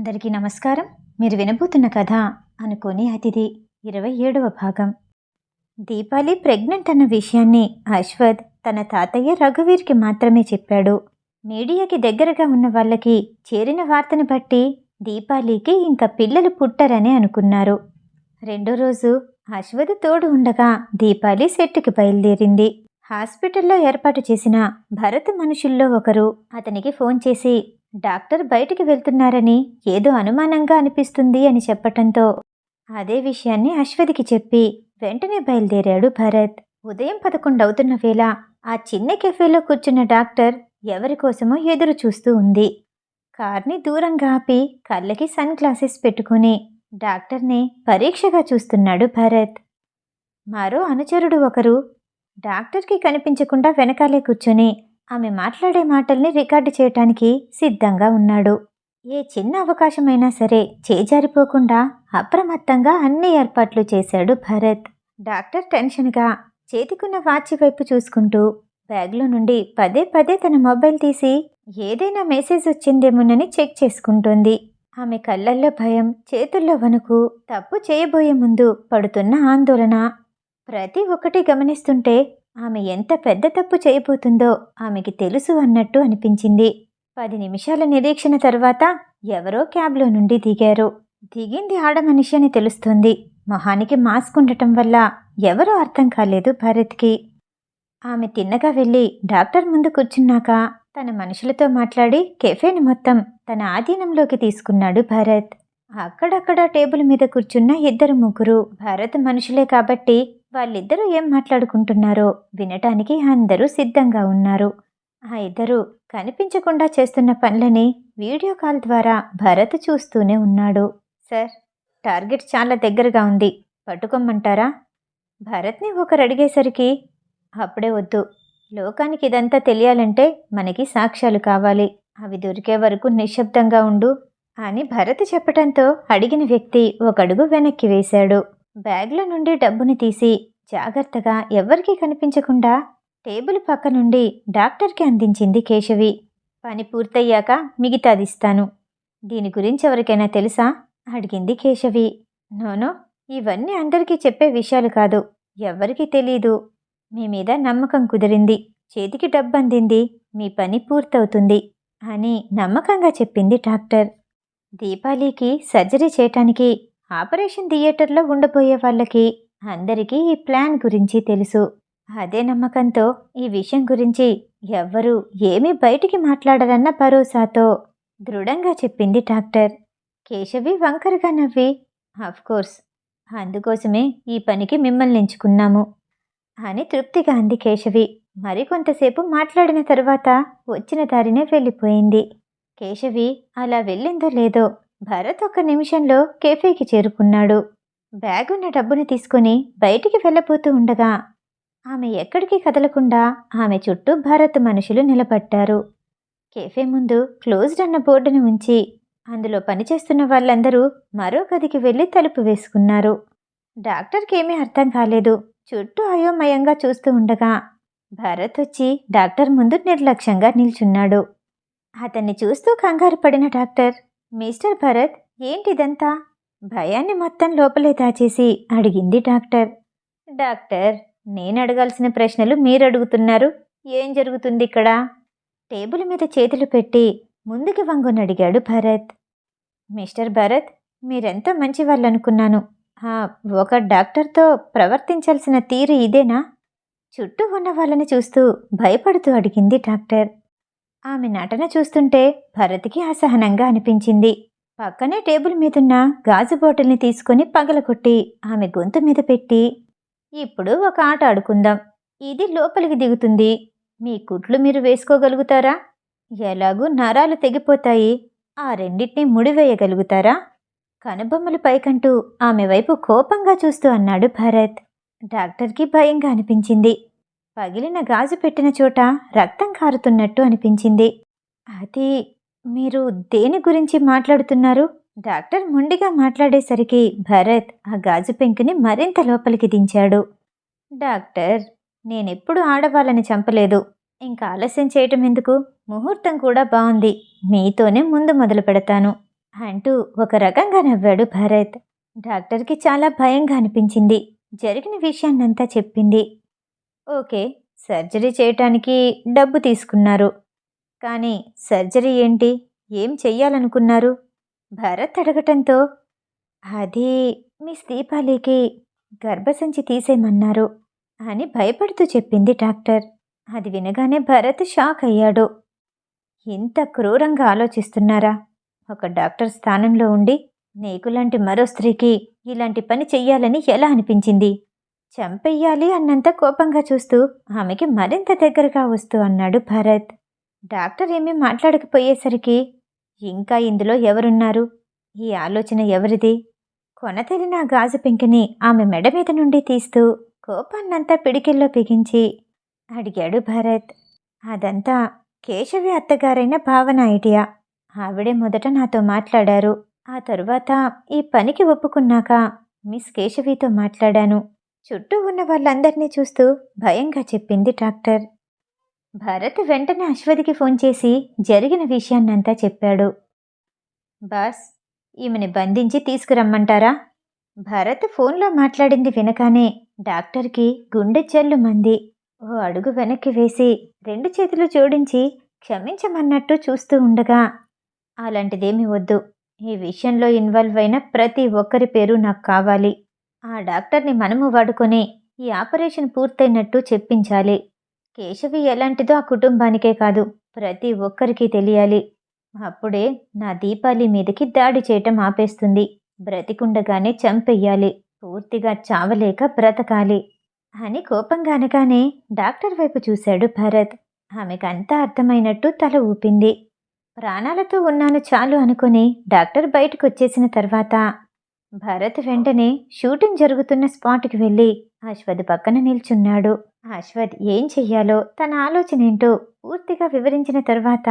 అందరికీ నమస్కారం. మీరు వినబోతున్న కథ అనుకోని అతిథి 27వ భాగం. దీపాలి ప్రెగ్నెంట్ అన్న విషయాన్ని అశ్వథ్ తన తాతయ్య రఘువీర్కి మాత్రమే చెప్పాడు. మీడియాకి దగ్గరగా ఉన్న వాళ్ళకి చేరిన వార్తని బట్టి దీపాలికి ఇంకా పిల్లలు పుట్టరని అనుకున్నారు. రెండో రోజు అశ్వథ్ తోడు ఉండగా దీపాలి సెట్టుకి బయలుదేరింది. హాస్పిటల్లో ఏర్పాటు చేసిన భరత్ మనుషుల్లో ఒకరు అతనికి ఫోన్ చేసి డాక్టర్ బయటికి వెళ్తున్నారని ఏదో అనుమానంగా అనిపిస్తుంది అని చెప్పటంతో అదే విషయాన్ని అశ్వథ్కి చెప్పి వెంటనే బయలుదేరాడు భరత్. ఉదయం 11 అవుతున్న వేళ ఆ చిన్న కెఫేలో కూర్చున్న డాక్టర్ ఎవరి కోసమో ఎదురు చూస్తూ ఉంది. కార్ని దూరంగా ఆపి కళ్ళకి సన్ గ్లాసెస్ పెట్టుకుని డాక్టర్ని పరీక్షగా చూస్తున్నాడు భరత్. మరో అనుచరుడు ఒకరు డాక్టర్కి కనిపించకుండా వెనకాలే కూర్చొని ఆమె మాట్లాడే మాటల్ని రికార్డు చేయటానికి సిద్ధంగా ఉన్నాడు. ఏ చిన్న అవకాశమైనా సరే చేజారిపోకుండా అప్రమత్తంగా అన్ని ఏర్పాట్లు చేశాడు భరత్. డాక్టర్ టెన్షన్గా చేతికున్న వాచి వైపు చూసుకుంటూ బ్యాగ్లో నుండి పదే పదే తన మొబైల్ తీసి ఏదైనా మెసేజ్ వచ్చిందేమోనని చెక్ చేసుకుంటోంది. ఆమె కళ్ళల్లో భయం, చేతుల్లో వణుకు, తప్పు చేయబోయే ముందు పడుతున్న ఆందోళన ప్రతి ఒక్కటి గమనిస్తుంటే ఆమె ఎంత పెద్ద తప్పు చేయబోతుందో ఆమెకి తెలుసు అన్నట్టు అనిపించింది. 10 నిమిషాల నిరీక్షణ తర్వాత ఎవరో క్యాబ్లో నుండి దిగారు. దిగింది ఆడమనిషి అని తెలుస్తోంది. మొహానికి మాస్క్ ఉండటం వల్ల ఎవరో అర్థం కాలేదు భరత్కి. ఆమె తిన్నగా వెళ్ళి డాక్టర్ ముందు కూర్చున్నాక తన మనుషులతో మాట్లాడి కెఫేని మొత్తం తన ఆధీనంలోకి తీసుకున్నాడు భరత్. అక్కడక్కడ టేబుల్ మీద కూర్చున్న 2-3 భరత్ మనుషులే కాబట్టి వాళ్ళిద్దరూ ఏం మాట్లాడుకుంటున్నారో వినటానికి అందరూ సిద్ధంగా ఉన్నారు. ఆ ఇద్దరు కనిపించకుండా చేస్తున్న పనులని వీడియో కాల్ ద్వారా భరత్ చూస్తూనే ఉన్నాడు. సార్, టార్గెట్ చాలా దగ్గరగా ఉంది, పట్టుకోమంటారా? భరత్ని ఒకరు అడిగేసరికి అప్పుడే వద్దు, లోకానికి ఇదంతా తెలియాలంటే మనకి సాక్ష్యాలు కావాలి, అవి దొరికే వరకు నిశ్శబ్దంగా ఉండు అని భరత్ చెప్పటంతో అడిగిన వ్యక్తి ఒక అడుగు వెనక్కి వేశాడు. బ్యాగ్లో నుండి డబ్బుని తీసి జాగ్రత్తగా ఎవ్వరికీ కనిపించకుండా టేబుల్ పక్క నుండి డాక్టర్కి అందించింది కేశవి. పని పూర్తయ్యాక మిగతాదిస్తాను. దీని గురించి ఎవరికైనా తెలుసా? అడిగింది కేశవి. నోనో, ఇవన్నీ అందరికీ చెప్పే విషయాలు కాదు, ఎవ్వరికీ తెలీదు. మీ మీద నమ్మకం కుదిరింది, చేతికి డబ్బు అందింది, మీ పని పూర్తవుతుంది అని నమ్మకంగా చెప్పింది డాక్టర్. దీపాలికి సర్జరీ చేయటానికి ఆపరేషన్ థియేటర్లో ఉండబోయే వాళ్ళకి అందరికీ ఈ ప్లాన్ గురించి తెలుసు. అదే నమ్మకంతో ఈ విషయం గురించి ఎవ్వరూ ఏమీ బయటికి మాట్లాడరన్న భరోసాతో దృఢంగా చెప్పింది డాక్టర్. కేశవి వంకరగా నవ్వి, అఫ్కోర్స్, అందుకోసమే ఈ పనికి మిమ్మల్ని ఎంచుకున్నాము అని తృప్తిగా అంది కేశవి. మరికొంతసేపు మాట్లాడిన తర్వాత వచ్చిన దారినే వెళ్ళిపోయింది. కేశవి అలా వెళ్ళిందో లేదో భరత్ 1 నిమిషంలో కెఫేకి చేరుకున్నాడు. బ్యాగున్న డబ్బుని తీసుకుని బయటికి వెళ్ళబోతూ ఉండగా ఆమె ఎక్కడికి కదలకుండా ఆమె చుట్టూ భరత్ మనుషులు నిలబడ్డారు. కెఫే ముందు క్లోజ్డ్ అన్న బోర్డుని ఉంచి అందులో పనిచేస్తున్న వాళ్ళందరూ మరో గదికి వెళ్ళి తలుపు వేసుకున్నారు. డాక్టర్కి ఏమీ అర్థం కాలేదు. చుట్టూ అయోమయంగా చూస్తూ ఉండగా భరత్ వచ్చి డాక్టర్ ముందు నిర్లక్ష్యంగా నిల్చున్నాడు. అతన్ని చూస్తూ కంగారు పడిన డాక్టర్, మిస్టర్ భరత్, ఏంటిదంతా? భయాన్ని మొత్తం లోపలే దాచేసి అడిగింది డాక్టర్. డాక్టర్, నేను అడగాల్సిన ప్రశ్నలు మీరు అడుగుతున్నారు. ఏం జరుగుతుంది ఇక్కడ? టేబుల్ మీద చేతులు పెట్టి ముందుకి వంగుని అడిగాడు భరత్. మిస్టర్ భరత్, మీరెంతో మంచి వాళ్ళనుకున్నాను. ఒక డాక్టర్తో ప్రవర్తించాల్సిన తీరు ఇదేనా? చుట్టూ ఉన్న వాళ్ళని చూస్తూ భయపడుతూ అడిగింది డాక్టర్. ఆమె నటన చూస్తుంటే భరత్కి అసహనంగా అనిపించింది. పక్కనే టేబుల్ మీదున్న గాజు బాటిల్ని తీసుకుని పగలగొట్టి ఆమె గొంతు మీద పెట్టి, ఇప్పుడు ఒక ఆట ఆడుకుందాం. ఇది లోపలికి దిగుతుంది. మీ కుట్లు మీరు వేసుకోగలుగుతారా? ఎలాగూ నరాలు తెగిపోతాయి, ఆ రెండింటినీ ముడివేయగలుగుతారా? కనుబొమ్మలు పైకంటూ ఆమె వైపు కోపంగా చూస్తూ అన్నాడు భరత్. డాక్టర్కి భయంగా అనిపించింది. పగిలిన గాజు పెట్టిన చోట రక్తం కారుతున్నట్టు అనిపించింది. అది, మీరు దేని గురించి మాట్లాడుతున్నారు? డాక్టర్ మొండిగా మాట్లాడేసరికి భరత్ ఆ గాజు పెంకుని మరింత లోపలికి దించాడు. డాక్టర్, నేనెప్పుడు ఆడవాళ్ళని చంపలేదు. ఇంకా ఆలస్యం చేయటం ఎందుకు? ముహూర్తం కూడా బాగుంది. మీతోనే ముందు మొదలు పెడతాను. అంటూ ఒక రకంగా నవ్వాడు భరత్. డాక్టర్కి చాలా భయంగా అనిపించింది. జరిగిన విషయాన్నంతా చెప్పింది. ఓకే, సర్జరీ చేయటానికి డబ్బు తీసుకున్నారు. కానీ సర్జరీ ఏంటి? ఏం చెయ్యాలనుకున్నారు? భరత్ అడగటంతో, అది మిస్ దీపాలికి గర్భసంచి తీసేయమన్నారు అని భయపడుతూ చెప్పింది డాక్టర్. అది వినగానే భరత్ షాక్ అయ్యాడు. ఇంత క్రూరంగా ఆలోచిస్తున్నారా? ఒక డాక్టర్ స్థానంలో ఉండి నీకులాంటి మరో స్త్రీకి ఇలాంటి పని చెయ్యాలని ఎలా అనిపించింది? చంపెయ్యాలి అన్నంత కోపంగా చూస్తూ ఆమెకి మరింత దగ్గరగా వస్తూ అన్నాడు భరత్. డాక్టర్ ఏమీ మాట్లాడకపోయేసరికి, ఇంకా ఇందులో ఎవరున్నారు? ఈ ఆలోచన ఎవరిది? కొనతెలిన గాజు పెంకిని ఆమె మెడ మీద నుండి తీస్తూ కోపాన్నంతా పిడికిల్లో బిగించి అడిగాడు భరత్. అదంతా కేశవి అత్తగారైన భావన ఐడియా. ఆవిడే మొదట నాతో మాట్లాడారు. ఆ తరువాత ఈ పనికి ఒప్పుకున్నాక మిస్ కేశవితో మాట్లాడాను. చుట్టూ ఉన్న వాళ్ళందరినీ చూస్తూ భయంగా చెప్పింది డాక్టర్. భరత్ వెంటనే అశ్వథికి ఫోన్ చేసి జరిగిన విషయాన్నంతా చెప్పాడు. బాస్, ఈమెని బంధించి తీసుకురమ్మంటారా? భరత్ ఫోన్లో మాట్లాడింది వినగానే డాక్టర్కి గుండె జల్లుమంది. ఓ అడుగు వెనక్కి వేసి 2 చేతులు జోడించి క్షమించమన్నట్టు చూస్తూ ఉండగా, అలాంటిదేమీ వద్దు. ఈ విషయంలో ఇన్వాల్వ్ అయిన ప్రతి ఒక్కరి పేరు నాకు కావాలి. ఆ డాక్టర్ని మనము వాడుకొని ఈ ఆపరేషన్ పూర్తయినట్టు చెప్పించాలి. కేశవి ఎలాంటిదో ఆ కుటుంబానికే కాదు, ప్రతి ఒక్కరికి తెలియాలి. అప్పుడే నా దీపాలి మీదకి దాడి చేయటం ఆపేస్తుంది. బ్రతికుండగానే చంపెయ్యాలి. పూర్తిగా చావలేక బ్రతకాలి అని కోపంగా అనగానే డాక్టర్ వైపు చూశాడు భరత్. ఆమెకంతా అర్థమైనట్టు తల ఊపింది. ప్రాణాలతో ఉన్నాను చాలు అనుకుని డాక్టర్ బయటకొచ్చేసిన తర్వాత భరత్ వెంటనే షూటింగ్ జరుగుతున్న స్పాట్కి వెళ్ళి అశ్వథ్ పక్కన నిల్చున్నాడు. అశ్వథ్ ఏం చెయ్యాలో తన ఆలోచన ఏంటో పూర్తిగా వివరించిన తర్వాత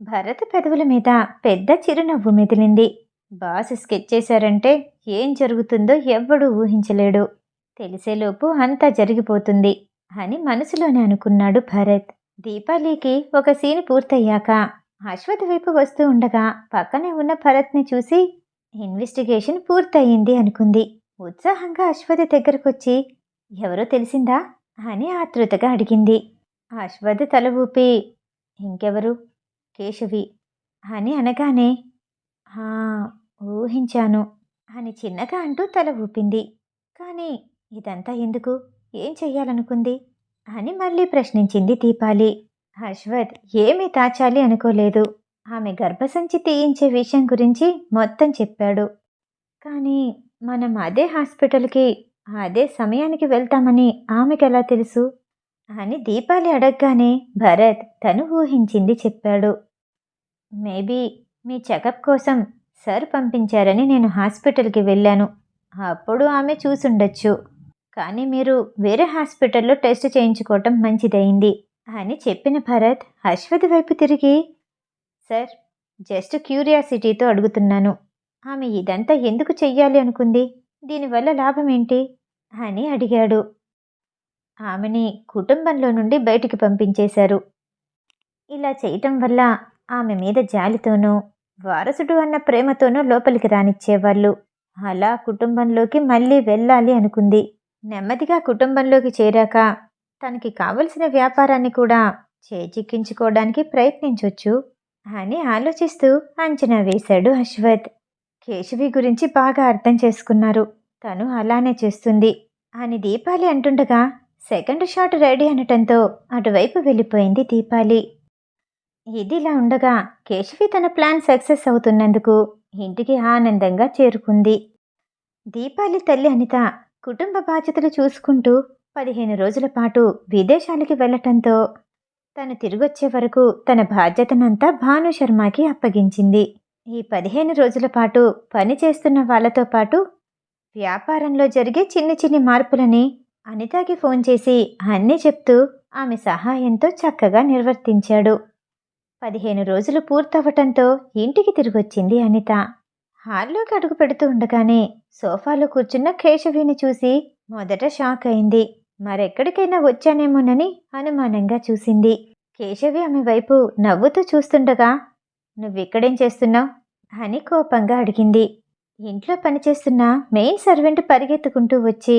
భరత్ పెదవుల మీద పెద్ద చిరునవ్వు మెదిలింది. బాస్ స్కెచ్ చేశారంటే ఏం జరుగుతుందో ఎవ్వడూ ఊహించలేడు. తెలిసేలోపు అంతా జరిగిపోతుంది అని మనసులోనే అనుకున్నాడు భరత్. దీపాలికి ఒక సీన్ పూర్తయ్యాక అశ్వథ్ వైపు వస్తూ ఉండగా పక్కనే ఉన్న భరత్ని చూసి ఇన్వెస్టిగేషన్ పూర్తయింది అనుకుంది. ఉత్సాహంగా అశ్వథ్ దగ్గరకొచ్చి ఎవరో తెలిసిందా అని ఆతృతగా అడిగింది. అశ్వథ్ తల ఊపి ఇంకెవరు, కేశవి అని అనగానే "ఆ, ఊహించాను" అని చిన్నగా అంటూ తల ఊపింది. కానీ ఇదంతా ఎందుకు, ఏం చెయ్యాలనుకుంది అని మళ్ళీ ప్రశ్నించింది దీపాలి. అశ్వథ్ ఏమీ దాచాలి అనుకోలేదు. ఆమె గర్భసంచి తీయించే విషయం గురించి మొత్తం చెప్పాడు. కానీ మనం అదే హాస్పిటల్కి అదే సమయానికి వెళ్తామని ఆమెకెలా తెలుసు అని దీపాలి అడగగానే భరత్ తను ఊహించింది చెప్పాడు. మేబీ మీ చెకప్ కోసం సార్ పంపించారని నేను హాస్పిటల్కి వెళ్ళాను. అప్పుడు ఆమె చూసుండొచ్చు. కానీ మీరు వేరే హాస్పిటల్లో టెస్ట్ చేయించుకోవటం మంచిదయింది అని చెప్పిన భరత్ అశ్వథ్ వైపు తిరిగి, సార్, జస్ట్ క్యూరియాసిటీతో అడుగుతున్నాను. ఆమె ఇదంతా ఎందుకు చెయ్యాలి అనుకుంది? దీనివల్ల లాభం ఏంటి అని అడిగాడు. ఆమెని కుటుంబంలో నుండి బయటికి పంపించేశారు. ఇలా చేయటం వల్ల ఆమె మీద జాలితోనో వారసుడు అన్న ప్రేమతోనో లోపలికి రానిచ్చేవాళ్ళు. అలా కుటుంబంలోకి మళ్ళీ వెళ్ళాలి అనుకుంది. నెమ్మదిగా కుటుంబంలోకి చేరాక తనకి కావలసిన వ్యాపారాన్ని కూడా చేజిక్కించుకోవడానికి ప్రయత్నించొచ్చు అని ఆలోచిస్తూ అంచనా వేశాడు అశ్వథ్. కేశవి గురించి బాగా అర్థం చేసుకున్నారు. తను అలానే చేస్తుంది అని దీపాలి అంటుండగా సెకండ్ షాట్ రెడీ అనటంతో అటువైపు వెళ్ళిపోయింది దీపాలి. ఇదిలా ఉండగా కేశవి తన ప్లాన్ సక్సెస్ అవుతున్నందుకు ఇంటికి ఆనందంగా చేరుకుంది. దీపాలి తల్లి అనిత కుటుంబ బాధ్యతలు చూసుకుంటూ 15 రోజుల పాటు విదేశాలకి వెళ్లటంతో తను తిరిగొచ్చే వరకు తన బాధ్యతనంతా భానుశర్మకి అప్పగించింది. ఈ 15 రోజుల పాటు పని చేస్తున్న వాళ్లతో పాటు వ్యాపారంలో జరిగే చిన్ని చిన్ని మార్పులని అనితకి ఫోన్ చేసి అన్నీ చెప్తూ ఆమె సహాయంతో చక్కగా నిర్వర్తించాడు. 15 రోజులు పూర్తవటంతో ఇంటికి తిరిగొచ్చింది అనిత. హాల్లోకి అడుగు పెడుతూ ఉండగానే సోఫాలో కూర్చున్న కేశవిని చూసి మొదట షాక్ అయింది. మరెక్కడికైనా వచ్చానేమోనని అనుమానంగా చూసింది. కేశవి ఆమె వైపు నవ్వుతూ చూస్తుండగా, నువ్విక్కడేం చేస్తున్నావు అని కోపంగా అడిగింది. ఇంట్లో పనిచేస్తున్న మెయిన్ సర్వెంట్ పరిగెత్తుకుంటూ వచ్చి,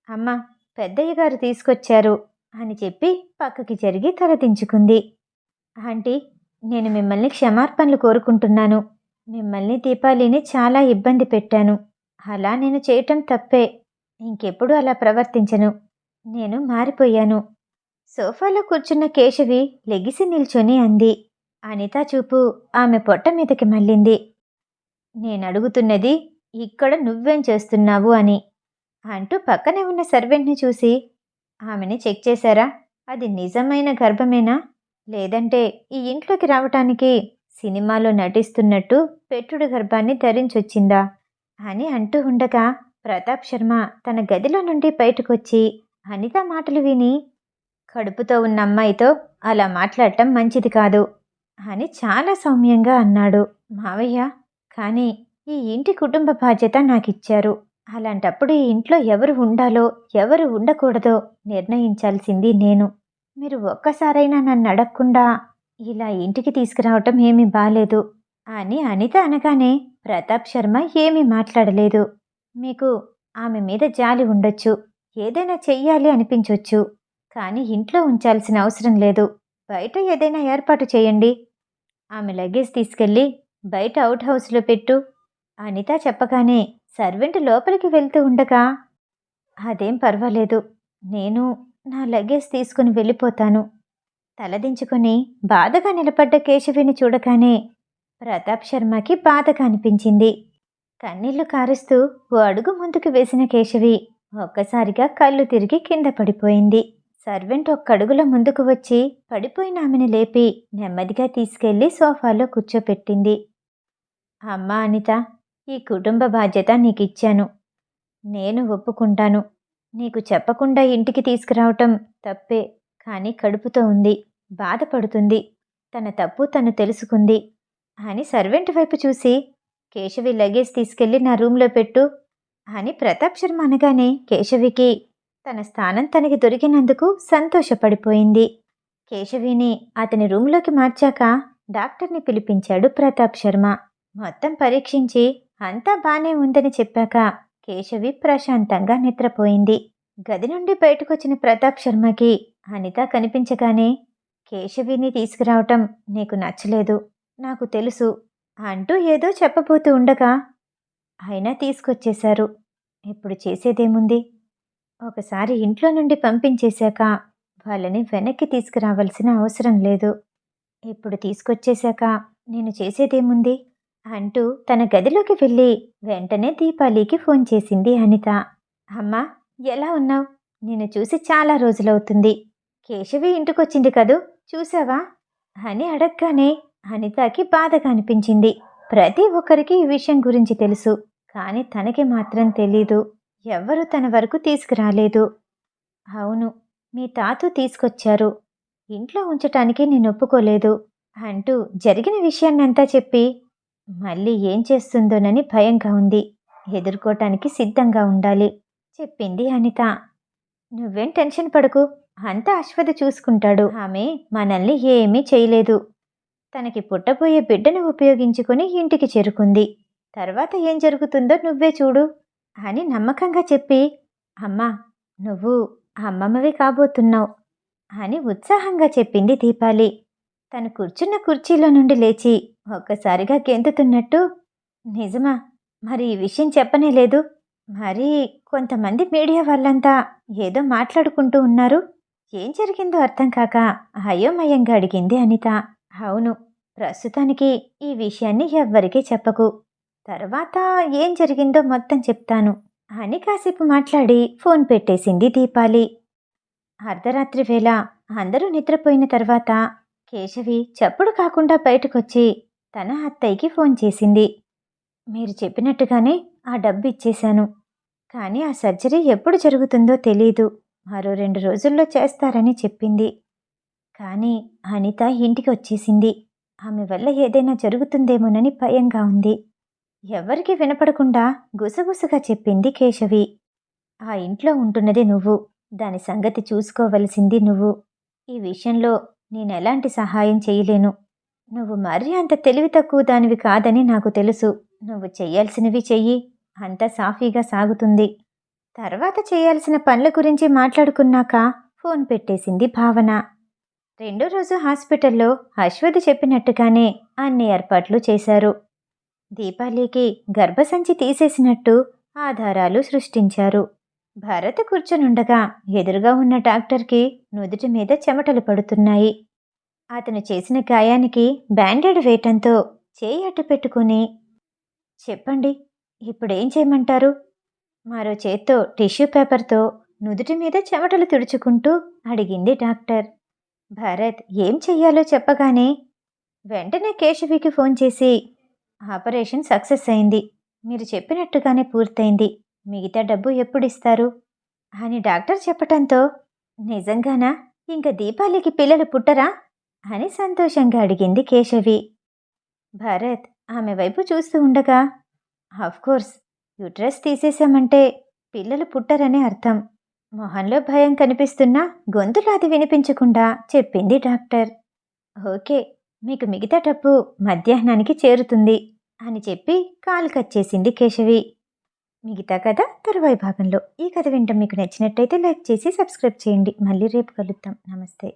అమ్మ, పెద్దయ్య గారు తీసుకొచ్చారు అని చెప్పి పక్కకి జరిగి తలదించుకుంది. ఆంటీ, నేను మిమ్మల్ని క్షమార్పణలు కోరుకుంటున్నాను. మిమ్మల్ని దీపాలిని చాలా ఇబ్బంది పెట్టాను. అలా నేను చేయటం తప్పే. ఇంకెప్పుడు అలా ప్రవర్తించను. నేను మారిపోయాను. సోఫాలో కూర్చున్న కేశవి లెగిసి నిల్చొని అంది. అనిత చూపు ఆమె పొట్ట మీదకి మళ్ళింది. నేనడుగుతున్నది ఇక్కడ నువ్వేం చేస్తున్నావు అని అంటూ పక్కనే ఉన్న సర్వెంట్ని చూసి, ఆమెని చెక్ చేశారా? అది నిజమైన గర్భమేనా? లేదంటే ఈ ఇంట్లోకి రావటానికి సినిమాలో నటిస్తున్నట్టు పెట్టుడు గర్భాన్ని ధరించొచ్చిందా అని అంటూ ఉండగా ప్రతాప్ శర్మ తన గదిలో నుండి బయటకొచ్చి అనిత మాటలు విని, కడుపుతో ఉన్న అమ్మాయితో అలా మాట్లాడటం మంచిది కాదు అని చాలా సౌమ్యంగా అన్నాడు. మావయ్య, కానీ ఈ ఇంటి కుటుంబ బాధ్యత నాకిచ్చారు. అలాంటప్పుడు ఈ ఇంట్లో ఎవరు ఉండాలో ఎవరు ఉండకూడదో నిర్ణయించాల్సింది నేను. మీరు ఒక్కసారైనా నన్ను అడగకుండా ఇలా ఇంటికి తీసుకురావటం ఏమీ బాలేదు అని అనిత అనగానే ప్రతాప్ శర్మ ఏమీ మాట్లాడలేదు. మీకు ఆమె మీద జాలి ఉండొచ్చు, ఏదైనా చెయ్యాలి అనిపించొచ్చు, కానీ ఇంట్లో ఉంచాల్సిన అవసరం లేదు. బయట ఏదైనా ఏర్పాటు చేయండి. ఆమె లగేజ్ తీసుకెళ్ళి బయట అవుట్ హౌస్లో పెట్టు అనిత చెప్పగానే సర్వెంట్ లోపలికి వెళ్తూ ఉండగా, అదేం పర్వాలేదు, నేను నా లగేజ్ తీసుకుని వెళ్ళిపోతాను. తలదించుకొని బాధగా నిలబడ్డ కేశవిని చూడగానే ప్రతాప్ శర్మకి బాధగా అనిపించింది. కన్నీళ్లు కారుస్తూ ఓ అడుగు ముందుకు వేసిన కేశవి ఒక్కసారిగా కళ్ళు తిరిగి కింద పడిపోయింది. సర్వెంట్ ఒక్కడుగులో ముందుకు వచ్చి పడిపోయిన ఆమెను లేపి నెమ్మదిగా తీసుకెళ్లి సోఫాలో కూర్చోపెట్టింది. అమ్మా అనిత, ఈ కుటుంబ బాధ్యత నీకిచ్చాను. నేను ఒప్పుకుంటాను. నీకు చెప్పకుండా ఇంటికి తీసుకురావటం తప్పే. కానీ కడుపుతో ఉంది, బాధపడుతుంది. తన తప్పు తను తెలుసుకుంది అని సర్వెంట్ వైపు చూసి, కేశవి లగేజ్ తీసుకెళ్లి నా రూంలో పెట్టు అని ప్రతాప్ శర్మ అనగానే కేశవికి తన స్థానం తనకి దొరికినందుకు సంతోషపడిపోయింది. కేశవిని అతని రూంలోకి మార్చాక డాక్టర్ని పిలిపించాడు ప్రతాప్ శర్మ. మొత్తం పరీక్షించి అంతా బానే ఉందని చెప్పాక కేశవి ప్రశాంతంగా నిద్రపోయింది. గది నుండి బయటకొచ్చిన ప్రతాప్ శర్మకి అనిత కనిపించగానే, కేశవిని తీసుకురావటం నీకు నచ్చలేదు, నాకు తెలుసు అంటూ ఏదో చెప్పబోతూ ఉండగా, అయినా తీసుకొచ్చేశారు. ఇప్పుడు చేసేదేముంది? ఒకసారి ఇంట్లో నుండి పంపించేశాక వాళ్ళని వెనక్కి తీసుకురావాల్సిన అవసరం లేదు. ఇప్పుడు తీసుకొచ్చేశాక నేను చేసేదేముంది అంటూ తన గదిలోకి వెళ్ళి వెంటనే దీపాలికి ఫోన్ చేసింది అనిత. అమ్మా, ఎలా ఉన్నావు? నిన్ను చూసి చాలా రోజులవుతుంది. కేశవి ఇంటికొచ్చింది కదూ, చూసావా అని అడగగానే అనితకి బాధగా అనిపించింది. ప్రతి ఒక్కరికి ఈ విషయం గురించి తెలుసు, కానీ తనకి మాత్రం తెలీదు. ఎవ్వరూ తన వరకు తీసుకురాలేదు. అవును, మీ తాత తీసుకొచ్చారు. ఇంట్లో ఉంచటానికి నేను ఒప్పుకోలేదు అంటూ జరిగిన విషయాన్నంతా చెప్పి, మళ్ళీ ఏం చేస్తుందోనని భయంగా ఉంది, ఎదుర్కోటానికి సిద్ధంగా ఉండాలి చెప్పింది అనిత. నువ్వేం టెన్షన్ పడకు, అంతా అశ్వథ్ చూసుకుంటాడు. ఆమె మనల్ని ఏమీ చేయలేదు. తనకి పుట్టబోయే బిడ్డను ఉపయోగించుకుని ఇంటికి చేరుకుంది. తర్వాత ఏం జరుగుతుందో నువ్వే చూడు అని నమ్మకంగా చెప్పి, అమ్మా, నువ్వు అమ్మమ్మవి కాబోతున్నావు అని ఉత్సాహంగా చెప్పింది దీపాలి. తను కూర్చున్న కుర్చీలో నుండి లేచి ఒక్కసారిగా గెంతుతున్నట్టు, నిజమా? మరి ఈ విషయం చెప్పనే లేదు. మరి కొంతమంది మీడియా వాళ్ళంతా ఏదో మాట్లాడుకుంటూ ఉన్నారు. ఏం జరిగిందో అర్థం కాక అయోమయంగా అడిగింది అనిత. అవును, ప్రస్తుతానికి ఈ విషయాన్ని ఎవ్వరికీ చెప్పకు. తర్వాత ఏం జరిగిందో మొత్తం చెప్తాను అని కాసేపు మాట్లాడి ఫోన్ పెట్టేసింది దీపాలి. అర్ధరాత్రి వేళ అందరూ నిద్రపోయిన తర్వాత కేశవి చప్పుడు కాకుండా బయటకొచ్చి తన అత్తయ్యకి ఫోన్ చేసింది. మీరు చెప్పినట్టుగానే ఆ డబ్బు ఇచ్చేశాను, కానీ ఆ సర్జరీ ఎప్పుడు జరుగుతుందో తెలీదు, మరో 2 రోజుల్లో చేస్తారని చెప్పింది. కానీ అనిత ఇంటికి వచ్చేసింది. ఆమె వల్ల ఏదైనా జరుగుతుందేమోనని భయంగా ఉంది. ఎవ్వరికీ వినపడకుండా గుసగుసగా చెప్పింది కేశవి. ఆ ఇంట్లో ఉంటున్నది నువ్వు, దాని సంగతి చూసుకోవలసింది నువ్వు. ఈ విషయంలో నేనెలాంటి సహాయం చేయలేను. నువ్వు మరీ అంత తెలివి తక్కువ దానివి కాదని నాకు తెలుసు. నువ్వు చెయ్యాల్సినవి చెయ్యి. అంతా సాఫీగా సాగుతుంది. తర్వాత చేయాల్సిన పనుల గురించి మాట్లాడుకున్నాక ఫోన్ పెట్టేసింది భావన. రెండో రోజు హాస్పిటల్లో అశ్వథ్ చెప్పినట్టుగానే అన్ని ఏర్పాట్లు చేశారు. దీపాలికి గర్భసంచి తీసేసినట్టు ఆధారాలు సృష్టించారు. భరత్ కూర్చొనుండగా ఎదురుగా ఉన్న డాక్టర్కి నుదుటి మీద చెమటలు పడుతున్నాయి. అతను చేసిన గాయానికి బ్యాండేడ్ వేయటంతో చేయి అడ్డు పెట్టుకుని, చెప్పండి, ఇప్పుడేం చేయమంటారు? మరో చేత్తో టిష్యూ పేపర్తో నుదుటి మీద చెమటలు తుడుచుకుంటూ అడిగింది డాక్టర్. భరత్ ఏం చెయ్యాలో చెప్పగానే వెంటనే కేశవికి ఫోన్ చేసి, ఆపరేషన్ సక్సెస్ అయింది. మీరు చెప్పినట్టుగానే పూర్తయింది. మిగతా డబ్బు ఎప్పుడిస్తారు అని డాక్టర్ చెప్పటంతో, నిజంగానా? ఇంక దీపాలికి పిల్లలు పుట్టరా అని సంతోషంగా అడిగింది కేశవి. భరత్ ఆమె వైపు చూస్తూ ఉండగా, కోర్స్, యూట్రస్ తీసేశామంటే పిల్లలు పుట్టరనే అర్థం. మొహంలో భయం కనిపిస్తున్నా గొంతులో అది వినిపించకుండా చెప్పింది డాక్టర్. ఓకే, మీకు మిగతా డబ్బు మధ్యాహ్నానికి చేరుతుంది అని చెప్పి కాల్ కట్ చేసింది కేశవి. మిగతా కథ తరువాయి భాగంలో. ఈ కథ వింటాం మీకు నచ్చినట్టయితే లైక్ చేసి సబ్స్క్రైబ్ చేయండి. మళ్ళీ రేపు కలుద్దాం. నమస్తే.